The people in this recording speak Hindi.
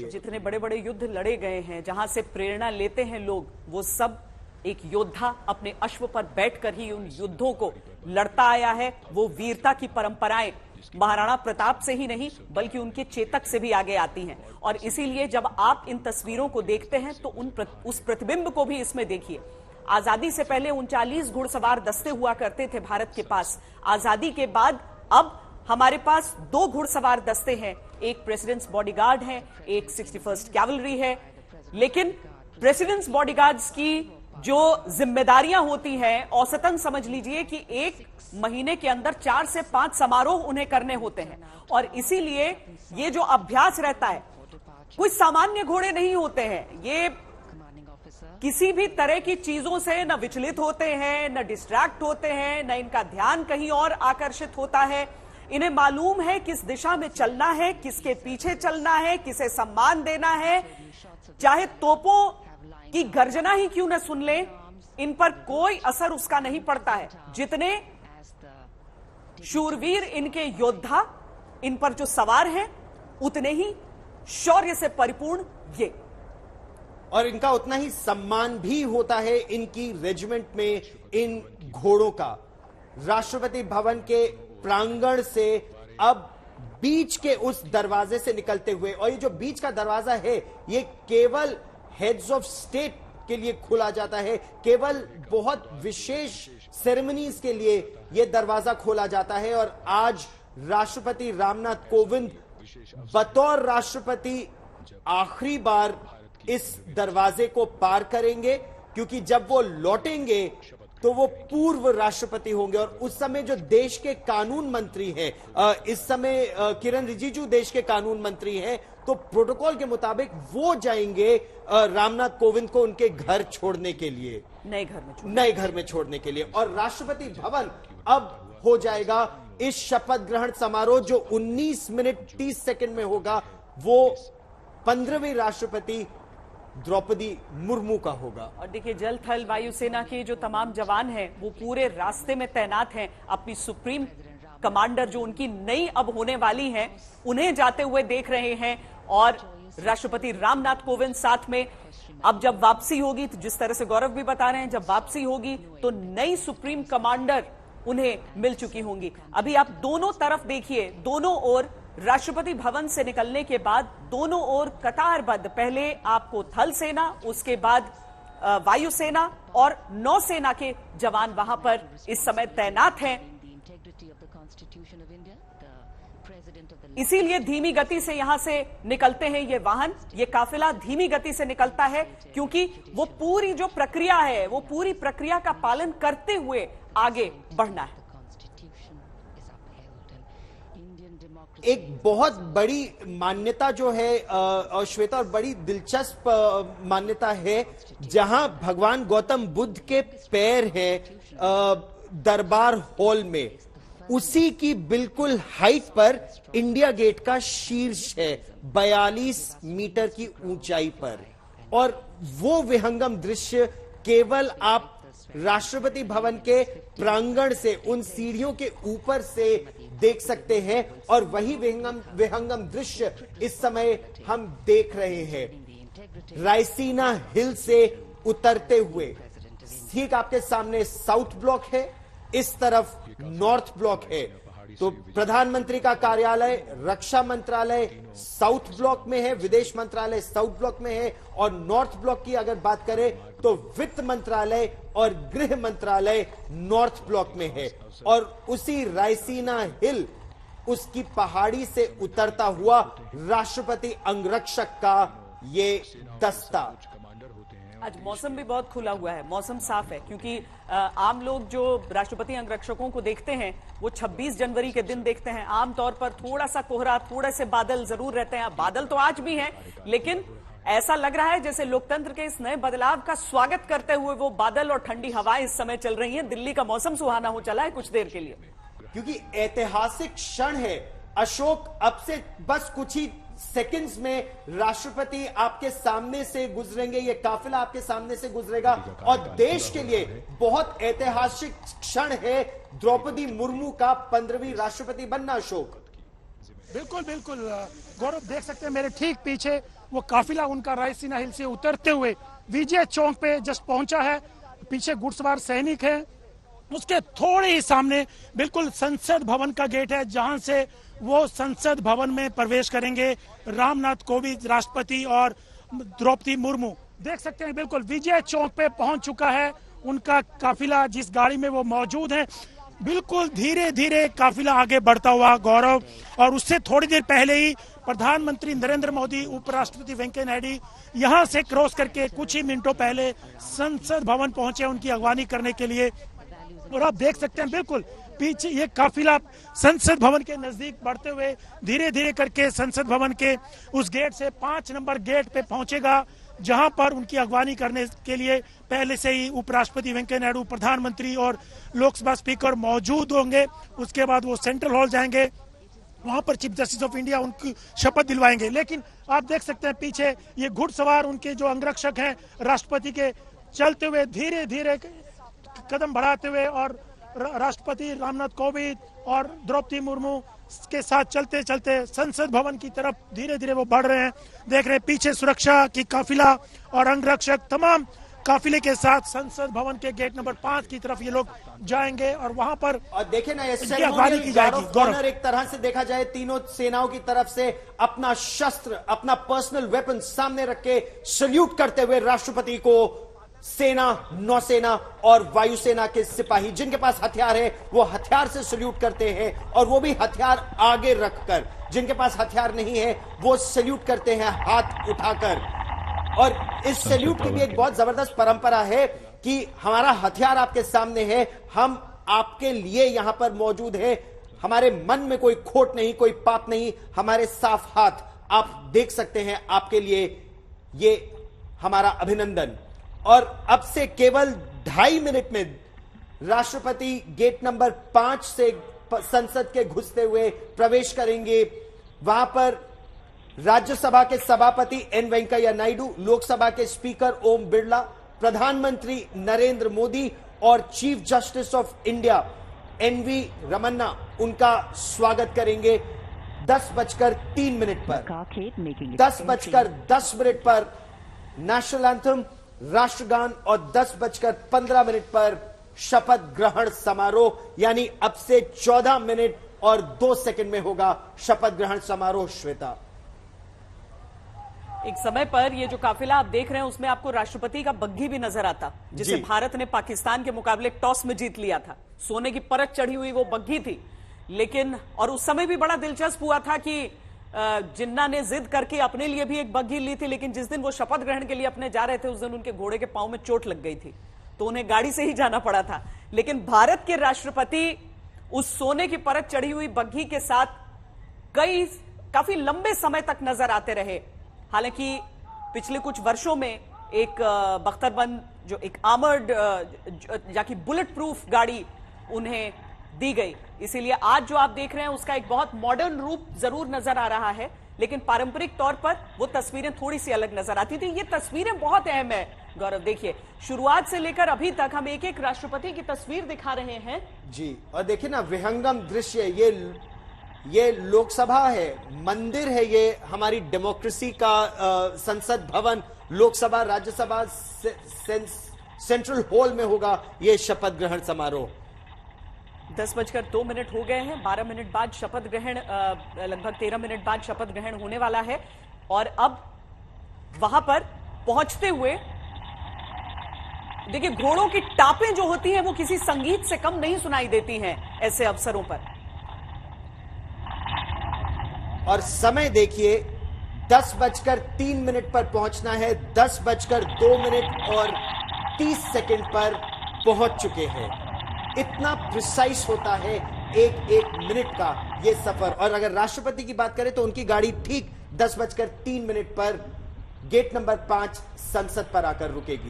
जितने बड़े बड़े युद्ध लड़े गए हैं, जहां से प्रेरणा लेते हैं लोग, वो सब एक योद्धा अपने अश्व पर बैठकर ही उन युद्धों को लड़ता आया है। वो वीरता की परंपराएं महाराणा प्रताप से ही नहीं बल्कि उनके चेतक से भी आगे आती हैं। और इसीलिए जब आप इन तस्वीरों को देखते हैं तो उस प्रतिबिंब को भी इसमें देखिए। आजादी से पहले 39 घुड़सवार दस्ते हुआ करते थे भारत के पास। आजादी के बाद अब हमारे पास 2 घुड़सवार दस्ते हैं, एक प्रेसिडेंट्स बॉडीगार्ड है, एक 61st कैवलरी है। लेकिन प्रेसिडेंट्स बॉडीगार्ड्स की जो जिम्मेदारियां होती हैं, औसतन समझ लीजिए कि एक महीने के अंदर 4 से 5 समारोह उन्हें करने होते हैं। और इसीलिए ये जो अभ्यास रहता है, कुछ सामान्य घोड़े नहीं होते हैं। ये किसी भी तरह की चीजों से न विचलित होते हैं, न डिस्ट्रैक्ट होते हैं, न इनका ध्यान कहीं और आकर्षित होता है। इन्हें मालूम है किस दिशा में चलना है, किसके पीछे चलना है, किसे सम्मान देना है। चाहे तोपों की गर्जना ही क्यों न सुन ले, इन पर कोई असर उसका नहीं पड़ता है। जितने शूरवीर इनके योद्धा इन पर जो सवार हैं, उतने ही शौर्य से परिपूर्ण ये, और इनका उतना ही सम्मान भी होता है इनकी रेजिमेंट में इन घोड़ों का। राष्ट्रपति भवन के प्रांगण से अब बीच के उस दरवाजे से निकलते हुए, और ये जो बीच का दरवाजा है ये केवल हेड्स ऑफ स्टेट के लिए खुला जाता है, केवल बहुत विशेष सेरेमनीज के लिए यह दरवाजा खोला जाता है। और आज राष्ट्रपति रामनाथ कोविंद बतौर राष्ट्रपति आखिरी बार इस दरवाजे को पार करेंगे, क्योंकि जब वो लौटेंगे तो वो पूर्व राष्ट्रपति होंगे। और उस समय जो देश के कानून मंत्री हैं, इस समय किरण रिजिजू देश के कानून मंत्री हैं, तो प्रोटोकॉल के मुताबिक वो जाएंगे रामनाथ कोविंद को उनके घर छोड़ने के लिए, नए घर में छोड़ने के लिए। और राष्ट्रपति भवन अब हो जाएगा इस शपथ ग्रहण समारोह जो 19 मिनट 30 सेकंड में होगा, वो 15वीं राष्ट्रपति द्रौपदी मुर्मू का होगा। और देखिए, जल थल वायुसेना के जो तमाम जवान हैं वो पूरे रास्ते में तैनात हैं। अपनी सुप्रीम कमांडर जो उनकी नई अब होने वाली हैं, उन्हें जाते हुए देख रहे हैं। और राष्ट्रपति रामनाथ कोविंद साथ में अब जब वापसी होगी, तो जिस तरह से गौरव भी बता रहे हैं, जब वापसी होगी तो नई सुप्रीम कमांडर उन्हें मिल चुकी होंगी। अभी आप दोनों तरफ देखिए, दोनों ओर राष्ट्रपति भवन से निकलने के बाद दोनों ओर कतारबद्ध, पहले आपको थल सेना, उसके बाद वायुसेना और नौसेना के जवान वहां पर इस समय तैनात हैं। इसीलिए धीमी गति से यहां से निकलते हैं ये वाहन, ये काफिला धीमी गति से निकलता है, क्योंकि वो पूरी जो प्रक्रिया है, वो पूरी प्रक्रिया का पालन करते हुए आगे बढ़ना है। एक बहुत बड़ी मान्यता जो है श्वेता, और बड़ी दिलचस्प मान्यता है, जहां भगवान गौतम बुद्ध के पैर हैं दरबार हॉल में, उसी की बिल्कुल हाइट पर इंडिया गेट का शीर्ष है 42 मीटर की ऊंचाई पर। और वो विहंगम दृश्य केवल आप राष्ट्रपति भवन के प्रांगण से, उन सीढ़ियों के ऊपर से देख सकते हैं। और वही विहंगम दृश्य इस समय हम देख रहे हैं रायसीना हिल से उतरते हुए। ठीक आपके सामने साउथ ब्लॉक है, इस तरफ नॉर्थ ब्लॉक है। तो प्रधानमंत्री का कार्यालय, रक्षा मंत्रालय साउथ ब्लॉक में है, विदेश मंत्रालय साउथ ब्लॉक में है, और नॉर्थ ब्लॉक की अगर बात करें तो वित्त मंत्रालय और गृह मंत्रालय नॉर्थ ब्लॉक में है। और उसी रायसीना हिल, उसकी पहाड़ी से उतरता हुआ राष्ट्रपति अंगरक्षक का ये दस्ता। आज मौसम भी बहुत खुला हुआ है, मौसम साफ है, क्योंकि आम लोग जो राष्ट्रपति अंगरक्षकों को देखते हैं वो 26 जनवरी के दिन देखते हैं। आमतौर पर थोड़ा सा कोहरा, थोड़े से बादल जरूर रहते हैं। बादल तो आज भी हैं, लेकिन ऐसा लग रहा है जैसे लोकतंत्र के इस नए बदलाव का स्वागत करते हुए वो बादल और ठंडी हवाएं इस समय चल रही हैं। दिल्ली का मौसम सुहाना हो चला है कुछ देर के लिए, क्योंकि ऐतिहासिक क्षण है। अशोक, अब से बस कुछ ही सेकंड्स में राष्ट्रपति आपके सामने से गुजरेंगे, ये काफिला आपके सामने से गुजरेगा, और देश के लिए बहुत ऐतिहासिक क्षण है द्रौपदी मुर्मू का 15वीं राष्ट्रपति बनना। अशोक, बिल्कुल बिल्कुल गौरव, देख सकते हैं मेरे ठीक पीछे वो काफिला उनका रायसीना हिल से उतरते हुए विजय चौक पे जस्ट पहुंचा है। पीछे घुड़सवार सैनिक है, उसके थोड़े ही सामने बिल्कुल संसद भवन का गेट है, जहां से वो संसद भवन में प्रवेश करेंगे रामनाथ कोविंद राष्ट्रपति और द्रौपदी मुर्मू। देख सकते हैं बिल्कुल विजय चौक पे पहुंच चुका है उनका काफिला, जिस गाड़ी में वो मौजूद है। बिल्कुल धीरे धीरे काफिला आगे बढ़ता हुआ गौरव, और उससे थोड़ी देर पहले ही प्रधानमंत्री नरेंद्र मोदी, उपराष्ट्रपति वेंकैया नायडू यहां से क्रॉस करके कुछ ही मिनटों पहले संसद भवन पहुंचे उनकी अगवानी करने के लिए। और आप देख सकते हैं बिल्कुल पीछे ये काफिला संसद भवन के नजदीक बढ़ते हुए धीरे धीरे करके संसद भवन के उस गेट से 5 नंबर गेट पे पहुंचेगा, जहां पर उनकी अगवानी करने के लिए पहले से ही उपराष्ट्रपति वेंकैया नायडू, प्रधानमंत्री और लोकसभा स्पीकर मौजूद होंगे। उसके बाद वो सेंट्रल हॉल जाएंगे, वहां पर चीफ जस्टिस ऑफ इंडिया उनकी शपथ दिलवाएंगे। लेकिन आप देख सकते हैं पीछे ये घुड़सवार उनके जो अंगरक्षक हैं राष्ट्रपति के, चलते हुए धीरे धीरे कदम बढ़ाते हुए और राष्ट्रपति रामनाथ कोविंद और द्रौपदी मुर्मू के साथ चलते चलते संसद भवन की तरफ धीरे धीरे वो बढ़ रहे हैं। देख रहे हैं पीछे सुरक्षा की काफिला और अंगरक्षक तमाम काफिले के साथ संसद भवन के गेट नंबर 5 की तरफ ये लोग जाएंगे और वहां पर और देखे ना ये अगवानी की जाएगी। गवर्नर एक तरह से देखा जाए तीनों सेनाओं की तरफ से अपना शस्त्र, अपना पर्सनल वेपन सामने रख के सल्यूट करते हुए राष्ट्रपति को सेना, नौसेना और वायुसेना के सिपाही जिनके पास हथियार है वो हथियार से सल्यूट करते हैं, और वो भी हथियार आगे रखकर। जिनके पास हथियार नहीं है वो सल्यूट करते हैं हाथ उठाकर। और इस सल्यूट की भी एक बहुत जबरदस्त परंपरा है कि हमारा हथियार आपके सामने है, हम आपके लिए यहां पर मौजूद है, हमारे मन में कोई खोट नहीं, कोई पाप नहीं, हमारे साफ हाथ आप देख सकते हैं, आपके लिए ये हमारा अभिनंदन। और अब से केवल 2.5 मिनट में राष्ट्रपति गेट नंबर 5 से संसद के घुसते हुए प्रवेश करेंगे। वहां पर राज्यसभा के सभापति एन वेंकैया नायडू, लोकसभा के स्पीकर ओम बिरला, प्रधानमंत्री नरेंद्र मोदी और chief justice of India NV Ramana उनका स्वागत करेंगे 10:03 पर। 10:10 पर नेशनल एंथम, राष्ट्रगान और 10:15 पर शपथ ग्रहण समारोह, यानी अब से 14 मिनट और 2 सेकंड में होगा शपथ ग्रहण समारोह। श्वेता, एक समय पर ये जो काफिला आप देख रहे हैं उसमें आपको राष्ट्रपति का बग्घी भी नजर आता, जिसे भारत ने पाकिस्तान के मुकाबले टॉस में जीत लिया था। सोने की परत चढ़ी हुई वो बग्घी थी। लेकिन और उस समय भी बड़ा दिलचस्प हुआ था कि जिन्ना ने जिद करके अपने लिए भी एक बग्घी ली थी, लेकिन जिस दिन वो शपथ ग्रहण के लिए अपने जा रहे थे उस दिन उनके घोड़े के पांव में चोट लग गई थी, तो उन्हें गाड़ी से ही जाना पड़ा था। लेकिन भारत के राष्ट्रपति उस सोने की परत चढ़ी हुई बग्घी के साथ काफी लंबे समय तक नजर आते रहे। हालांकि पिछले कुछ वर्षों में एक बख्तरबंद जो एक आर्मर्ड जाकि बुलेट प्रूफ गाड़ी उन्हें दी गई, इसीलिए आज जो आप देख रहे हैं उसका एक बहुत मॉडर्न रूप जरूर नजर आ रहा है, लेकिन पारंपरिक तौर पर वो तस्वीरें थोड़ी सी अलग नजर आती थी। ये तस्वीरें बहुत अहम है गौरव। देखिए शुरुआत से लेकर अभी तक हम एक एक राष्ट्रपति की तस्वीर दिखा रहे हैं जी। और देखिए ना विहंगम दृश्य, ये लोकसभा है, मंदिर है, ये हमारी डेमोक्रेसी का संसद भवन, लोकसभा, राज्यसभा, सेंट्रल हॉल में होगा ये शपथ ग्रहण समारोह। 10:02 हो गए हैं। 12 मिनट बाद शपथ ग्रहण, लगभग 13 मिनट बाद शपथ ग्रहण होने वाला है। और अब वहां पर पहुंचते हुए देखिए घोड़ों की टापें जो होती हैं वो किसी संगीत से कम नहीं सुनाई देती हैं ऐसे अवसरों पर। और समय देखिए 10:03 पर पहुंचना है, 10:02 और 30 सेकंड पर पहुंच चुके हैं। इतना प्रिसाइज होता है एक मिनट का ये सफर। और अगर राष्ट्रपति की बात करें तो उनकी गाड़ी ठीक 10:03 पर गेट नंबर 5 संसद पर आकर रुकेगी।